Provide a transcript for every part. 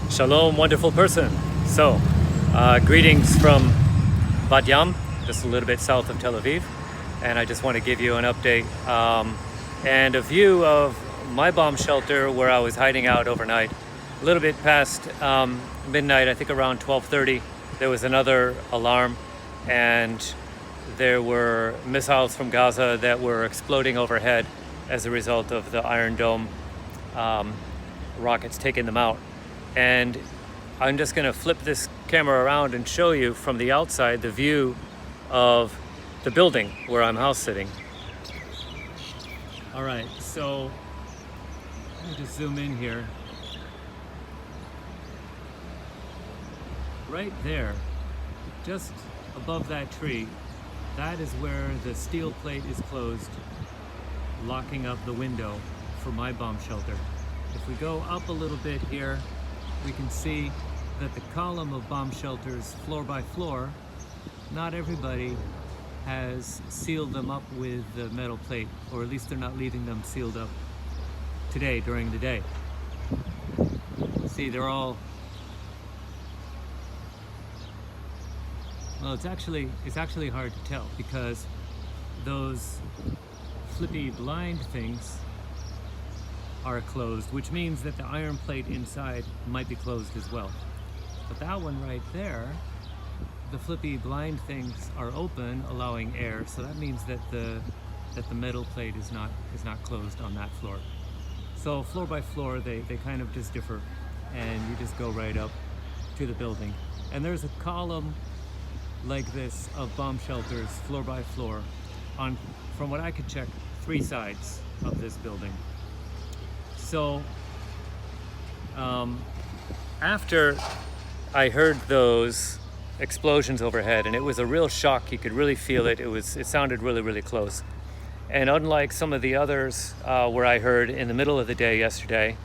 Shalom, wonderful person. So, greetings from Bat Yam, just a little bit south of Tel Aviv, and I just want to give you an update and a view of my bomb shelter where I was hiding out overnight. A little bit past midnight, I think around 12:30, there was another alarm, and there were missiles from Gaza that were exploding overhead as a result of the Iron Dome rockets taking them out. And I'm just going to flip this camera around and show you from the outside the view of the building where I'm house sitting. All right, so let me just zoom in here. Right there, just above that tree, that is where the steel plate is closed, locking up the window for my bomb shelter. If we go up a little bit here, we can see that the column of bomb shelters floor by floor, not everybody has sealed them up with the metal plate, or at least they're not leaving them sealed up today during the day. See, they're all, well, it's actually hard to tell because those flippy blind things are closed, which means that the iron plate inside might be closed as well. But that one right there, the flippy blind things are open, allowing air, so that means that the metal plate is not closed on that floor. So floor by floor, they kind of just differ, and you just go right up to the building. And there's a column like this of bomb shelters, floor by floor, on, from what I could check, 3 sides of this building. So after I heard those explosions overhead, and it was a real shock, you could really feel it. It sounded really, really close. And unlike some of the others where I heard in the middle of the day yesterday,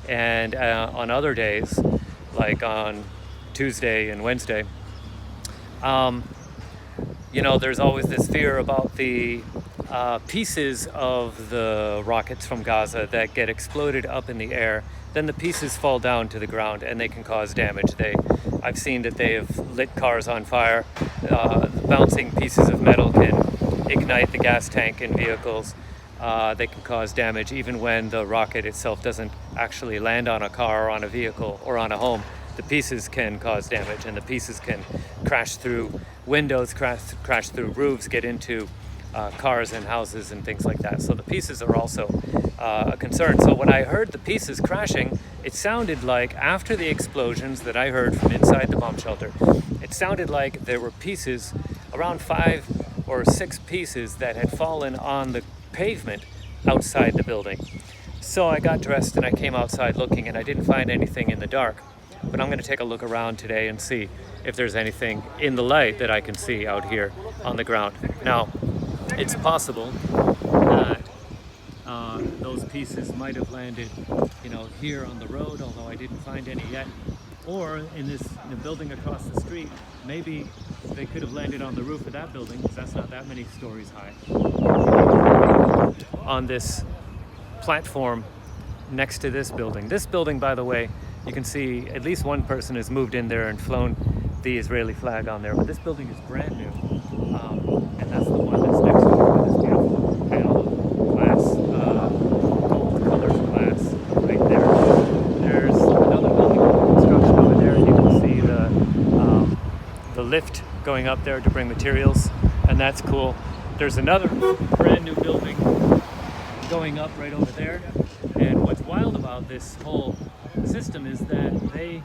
and on other days, like on Tuesday and Wednesday, you know, there's always this fear about the pieces of the rockets from Gaza that get exploded up in the air. Then the pieces fall down to the ground and they can cause damage. I've seen that they have lit cars on fire. Bouncing pieces of metal can ignite the gas tank in vehicles. They can cause damage even when the rocket itself doesn't actually land on a car or on a vehicle or on a home. The pieces can cause damage, and the pieces can crash through windows, crash through roofs, get into cars and houses and things like that. So the pieces are also a concern. So when I heard the pieces crashing, it sounded like, after the explosions that I heard from inside the bomb shelter, it sounded like there were pieces, around 5 or 6 pieces, that had fallen on the pavement outside the building. So I got dressed and I came outside looking, and I didn't find anything in the dark. But I'm going to take a look around today and see if there's anything in the light that I can see out here on the ground. Now, it's possible that those pieces might have landed, you know, here on the road, although I didn't find any yet, or in the building across the street. Maybe they could have landed on the roof of that building, because that's not that many stories high. On this platform next to this building. This building, by the way, you can see at least one person has moved in there and flown the Israeli flag on there, but this building is brand new, and that's the one that's next to it, this beautiful panel glass, gold-colored glass right there. There's another building under construction over there, and you can see the lift going up there to bring materials, and that's cool. There's another brand new building going up right over there, and what's wild about this whole system is that they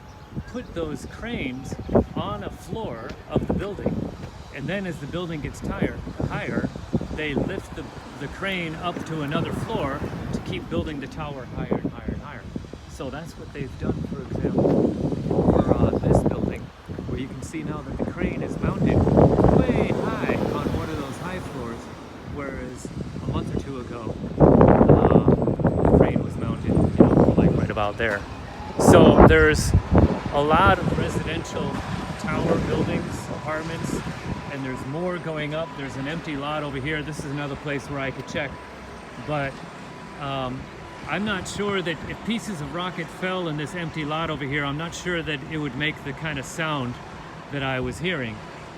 put those cranes on a floor of the building, and then as the building gets higher, they lift the crane up to another floor to keep building the tower higher and higher and higher. So that's what they've done, for example, for this building, where you can see now that the crane is mounted way high on one of those high floors, whereas a month or 2 ago the crane was mounted, you know, like right about there. So there's a lot of residential tower buildings, apartments, and there's more going up. There's an empty lot over here. This is another place where I could check, but I'm not sure that if pieces of rocket fell in this empty lot over here, I'm not sure that it would make the kind of sound that I was hearing.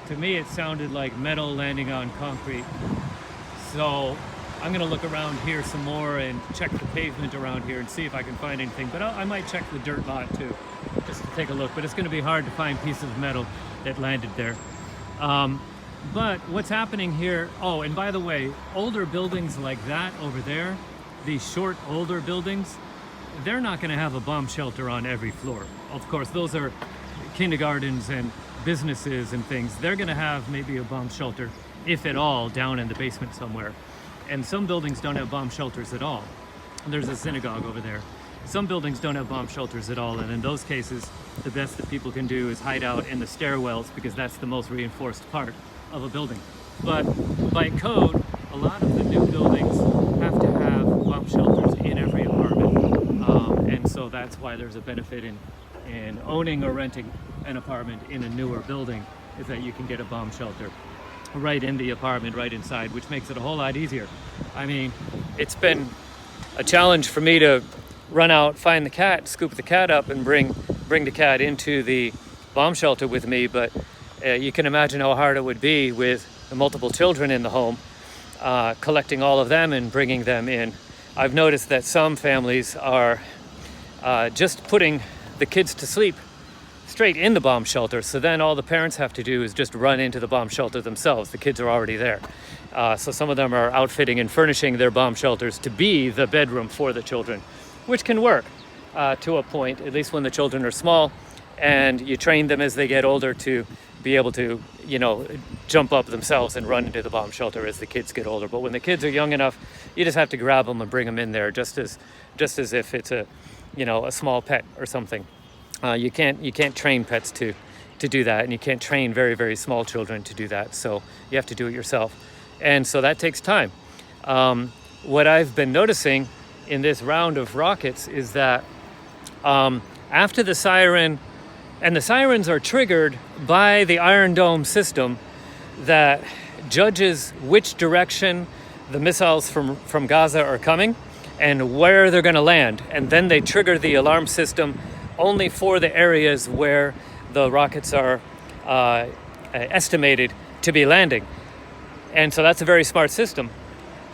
To me, it sounded like metal landing on concrete. So I'm gonna look around here some more and check the pavement around here and see if I can find anything. But I might check the dirt lot too, just to take a look. But it's gonna be hard to find pieces of metal that landed there. But what's happening here, oh, and by the way, older buildings like that over there, these short older buildings, they're not gonna have a bomb shelter on every floor. Of course, those are kindergartens and businesses and things. They're gonna have maybe a bomb shelter, if at all, down in the basement somewhere. And some buildings don't have bomb shelters at all. There's a synagogue over there. Some buildings don't have bomb shelters at all, and in those cases, the best that people can do is hide out in the stairwells, because that's the most reinforced part of a building. But by code, a lot of the new buildings have to have bomb shelters in every apartment, and so that's why there's a benefit in owning or renting an apartment in a newer building, is that you can get a bomb shelter right in the apartment, right inside, which makes it a whole lot easier. I mean, it's been a challenge for me to run out, find the cat, scoop the cat up, and bring the cat into the bomb shelter with me, but you can imagine how hard it would be with the multiple children in the home, collecting all of them and bringing them in. I've noticed that some families are just putting the kids to sleep straight in the bomb shelter, so then all the parents have to do is just run into the bomb shelter themselves. The kids are already there. So some of them are outfitting and furnishing their bomb shelters to be the bedroom for the children, which can work to a point, at least when the children are small, and you train them as they get older to be able to, you know, jump up themselves and run into the bomb shelter as the kids get older. But when the kids are young enough, you just have to grab them and bring them in there, just as if it's a, you know, a small pet or something. You can't train pets to do that, and you can't train very, very small children to do that. So you have to do it yourself, and so that takes time. What I've been noticing in this round of rockets is that after the siren, and the sirens are triggered by the Iron Dome system that judges which direction the missiles from Gaza are coming and where they're going to land, and then they trigger the alarm system only for the areas where the rockets are estimated to be landing. And so that's a very smart system.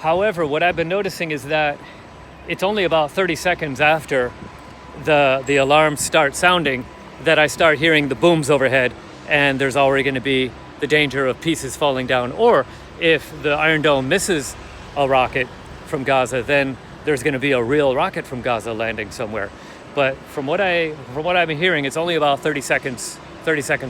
However, what I've been noticing is that it's only about 30 seconds after the alarms start sounding that I start hearing the booms overhead, and there's already going to be the danger of pieces falling down. Or if the Iron Dome misses a rocket from Gaza, then there's going to be a real rocket from Gaza landing somewhere. But from what I've been hearing, it's only about 30 seconds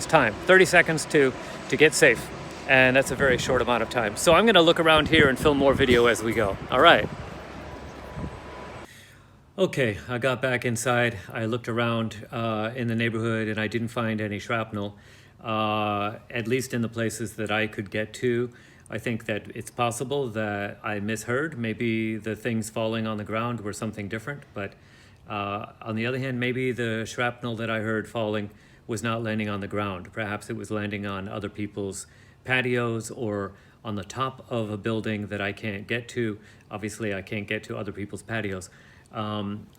time. 30 seconds to get safe. And that's a very short amount of time. So I'm going to look around here and film more video as we go. All right. Okay, I got back inside. I looked around in the neighborhood, and I didn't find any shrapnel, at least in the places that I could get to. I think that it's possible that I misheard. Maybe the things falling on the ground were something different, but on the other hand, maybe the shrapnel that I heard falling was not landing on the ground. Perhaps it was landing on other people's patios or on the top of a building that I can't get to. Obviously, I can't get to other people's patios.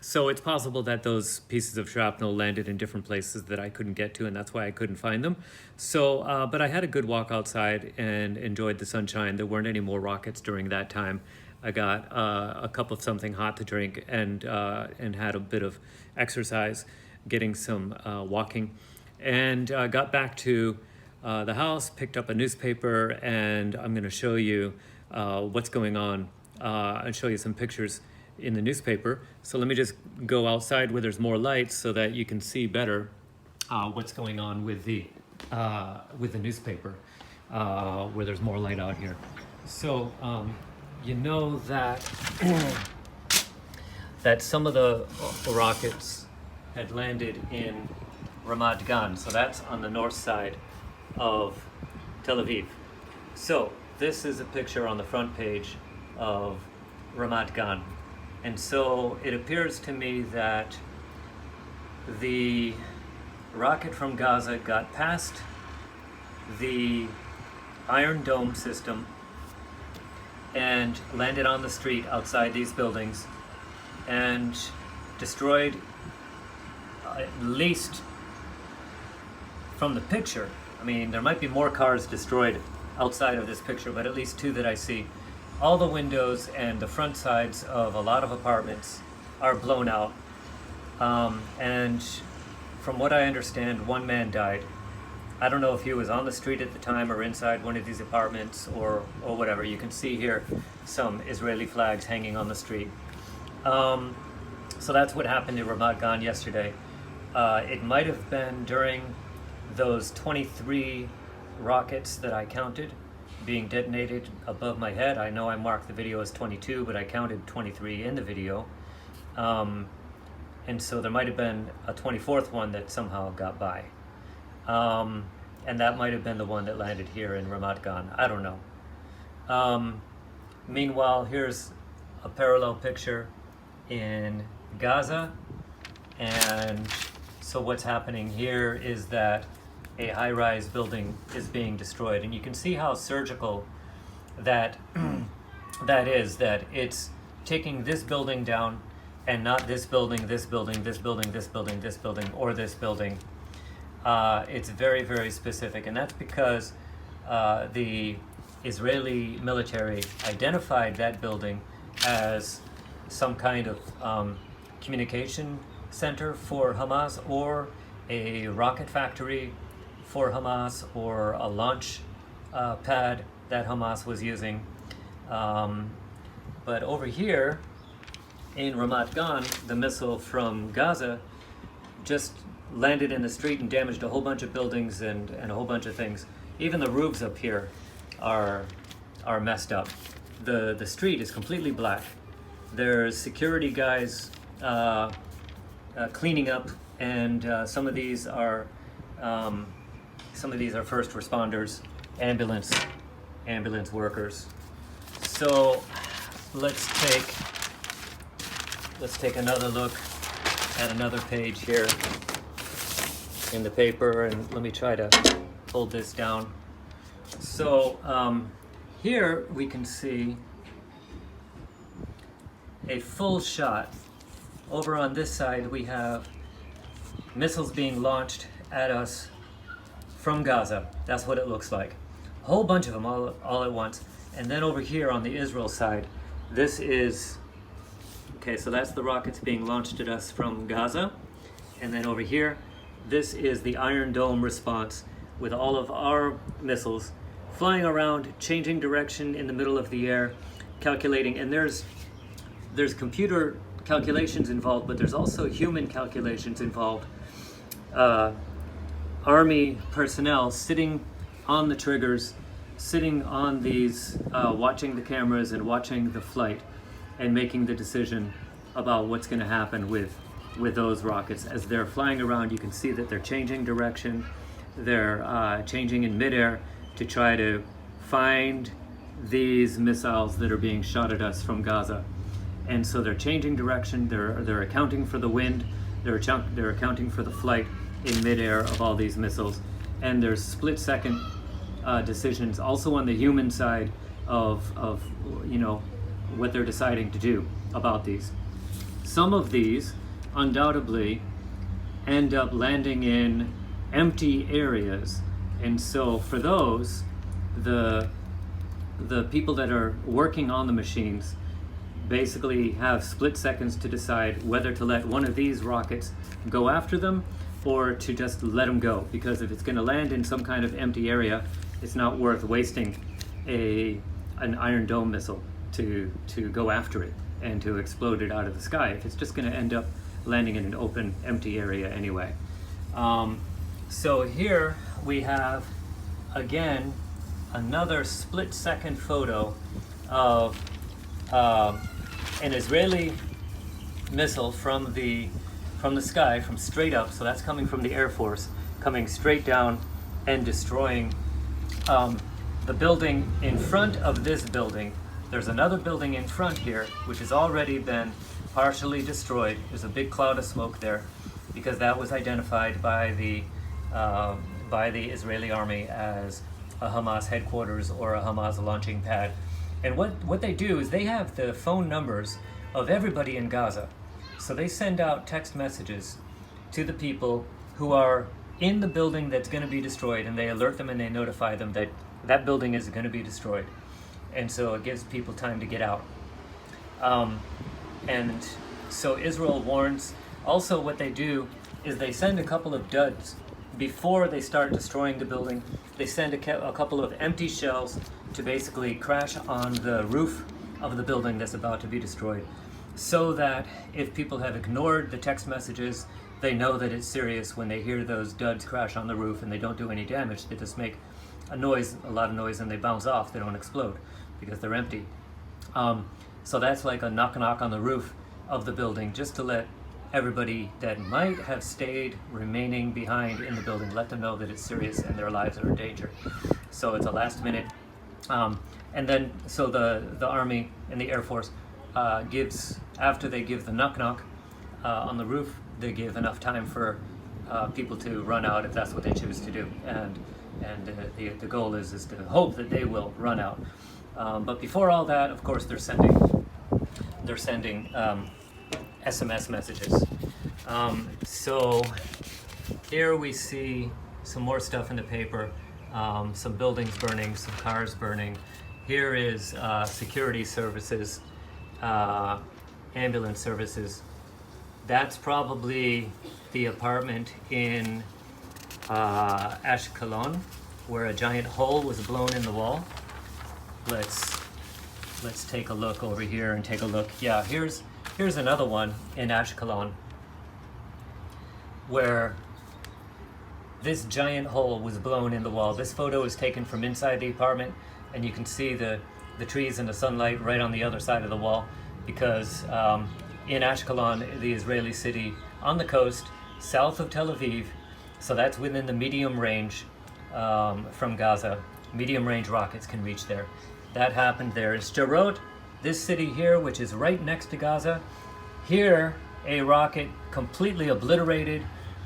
So it's possible that those pieces of shrapnel landed in different places that I couldn't get to, and that's why I couldn't find them. So, but I had a good walk outside and enjoyed the sunshine. There weren't any more rockets during that time. I got a cup of something hot to drink and had a bit of exercise, getting some walking, and got back to the house, picked up a newspaper, and I'm going to show you what's going on and show you some pictures in the newspaper. So let me just go outside where there's more light so that you can see better what's going on with the newspaper where there's more light out here. So you know that that some of the rockets had landed in Ramat Gan, so that's on the north side of Tel Aviv. So this is a picture on the front page of Ramat Gan. And so it appears to me that the rocket from Gaza got past the Iron Dome system and landed on the street outside these buildings and destroyed, at least from the picture. I mean, there might be more cars destroyed outside of this picture, but at least 2 that I see. All the windows and the front sides of a lot of apartments are blown out. And from what I understand, 1 man died. I don't know if he was on the street at the time or inside one of these apartments or whatever. You can see here some Israeli flags hanging on the street. So that's what happened in Ramat Gan yesterday. It might have been during those 23 rockets that I counted being detonated above my head. I know I marked the video as 22, but I counted 23 in the video. And so there might have been a 24th one that somehow got by. And that might have been the one that landed here in Ramat Gan. I don't know. Meanwhile, here's a parallel picture in Gaza. And so what's happening here is that a high-rise building is being destroyed. And you can see how surgical that that is, that it's taking this building down and not this building, this building, this building, this building, this building, or this building. It's very, very specific, and that's because the Israeli military identified that building as some kind of communication center for Hamas, or a rocket factory for Hamas, or a launch pad that Hamas was using. But over here in Ramat Gan, the missile from Gaza just landed in the street and damaged a whole bunch of buildings and a whole bunch of things. Even the roofs up here are messed up. The street is completely black. There's security guys cleaning up, and some of these are first responders, ambulance workers. So let's take another look at another page here in the paper, and let me try to hold this down. So here we can see a full shot. Over on this side we have missiles being launched at us from Gaza. That's what it looks like. A whole bunch of them all at once. And then over here on the Israel side, this is, okay, so that's the rockets being launched at us from Gaza. And then over here, this is the Iron Dome response, with all of our missiles flying around, changing direction in the middle of the air, calculating. And there's computer calculations involved, but there's also human calculations involved. Army personnel sitting on the triggers, sitting on these, watching the cameras and watching the flight, and making the decision about what's going to happen with those rockets. As they're flying around, you can see that they're changing direction. They're changing in midair to try to find these missiles that are being shot at us from Gaza. And so they're changing direction. They're accounting for the wind. They're accounting for the flight in midair of all these missiles. And there's split-second decisions also on the human side of what they're deciding to do about these. Some of these undoubtedly end up landing in empty areas, and so for those, the people that are working on the machines basically have split seconds to decide whether to let one of these rockets go after them or to just let them go, because if it's going to land in some kind of empty area, it's not worth wasting an Iron Dome missile to go after it and to explode it out of the sky if it's just going to end up landing in an open, empty area anyway. So here we have, again, another split-second photo of an Israeli missile from the sky, from straight up, so that's coming from the Air Force, coming straight down and destroying the building in front of this building. There's another building in front here which has already been partially destroyed. There's a big cloud of smoke there because that was identified by the Israeli army as a Hamas headquarters or a Hamas launching pad. And what they do is they have the phone numbers of everybody in Gaza. So they send out text messages to the people who are in the building that's going to be destroyed, and they alert them and they notify them that that building is going to be destroyed. And so it gives people time to get out. And so Israel warns. Also, what they do is they send a couple of duds before they start destroying the building. They send a couple of empty shells to basically crash on the roof of the building that's about to be destroyed, so that if people have ignored the text messages, they know that it's serious when they hear those duds crash on the roof, and they don't do any damage. They just make a noise, a lot of noise, and they bounce off. They don't explode because they're empty. So that's like a knock on the roof of the building, just to let everybody that might have stayed remaining behind in the building, let them know that it's serious and their lives are in danger. So it's a last minute. And then, so the Army and the Air Force gives, after they give the knock on the roof, they give enough time for people to run out if that's what they choose to do. And the goal is to hope that they will run out. But before all that, of course, they're sending SMS messages. So here we see some more stuff in the paper, some buildings burning, some cars burning. Here is security services, ambulance services. That's probably the apartment in Ashkelon, where a giant hole was blown in the wall. Let's take a look over here and take a look. Yeah, here's another one in Ashkelon, where this giant hole was blown in the wall. This photo is taken from inside the apartment, and you can see the trees and the sunlight right on the other side of the wall, because in Ashkelon, the Israeli city on the coast, south of Tel Aviv, so that's within the medium range from Gaza. Medium range rockets can reach there. That happened there. In Sderot, this city here, which is right next to Gaza, here a rocket completely obliterated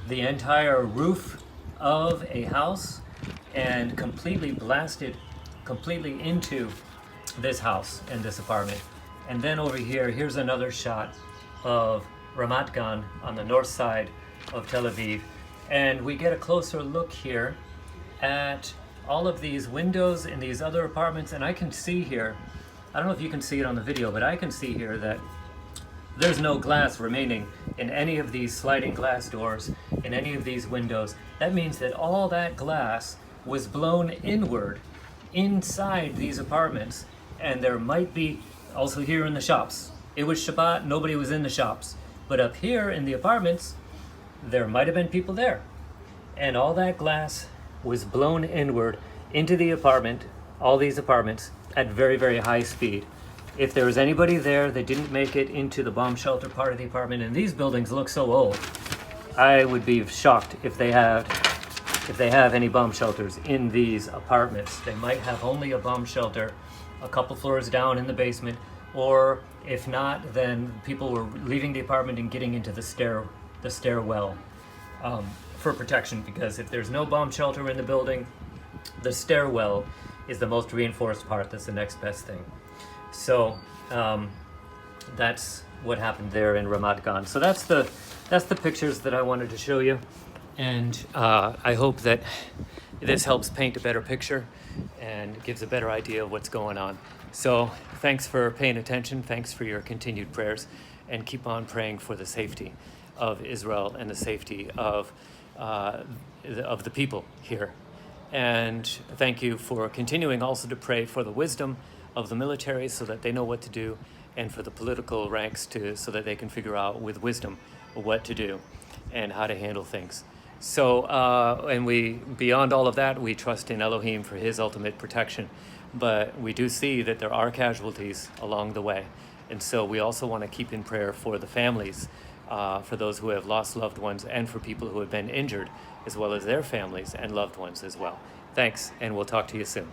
the entire roof of a house and completely blasted completely into this house and this apartment. And then over here, here's another shot of Ramat Gan on the north side of Tel Aviv. And we get a closer look here at all of these windows in these other apartments, and I can see here, I don't know if you can see it on the video, but I can see here that there's no glass remaining in any of these sliding glass doors, in any of these windows. That means that all that glass was blown inward inside these apartments, and there might be also here in the shops. It was Shabbat, nobody was in the shops, but up here in the apartments, there might have been people there, and all that glass was blown inward into the apartment, all these apartments, at very, very high speed. If there was anybody there that didn't make it into the bomb shelter part of the apartment, and these buildings look so old, I would be shocked if they have any bomb shelters in these apartments. They might have only a bomb shelter a couple floors down in the basement, or if not, then people were leaving the apartment and getting into the stairwell for protection, because if there's no bomb shelter in the building, the stairwell is the most reinforced part. That's the next best thing. So that's what happened there in Ramat Gan. So that's the pictures that I wanted to show you, and I hope that this helps paint a better picture and gives a better idea of what's going on. So thanks for paying attention. Thanks for your continued prayers, and keep on praying for the safety of Israel and the safety of the people here. And thank you for continuing also to pray for the wisdom of the military, so that they know what to do, and for the political ranks so that they can figure out with wisdom what to do and how to handle things. So, and beyond all of that, we trust in Elohim for his ultimate protection. But we do see that there are casualties along the way. And so we also want to keep in prayer for the families, for those who have lost loved ones, and for people who have been injured, as well as their families and loved ones as well. Thanks, and we'll talk to you soon.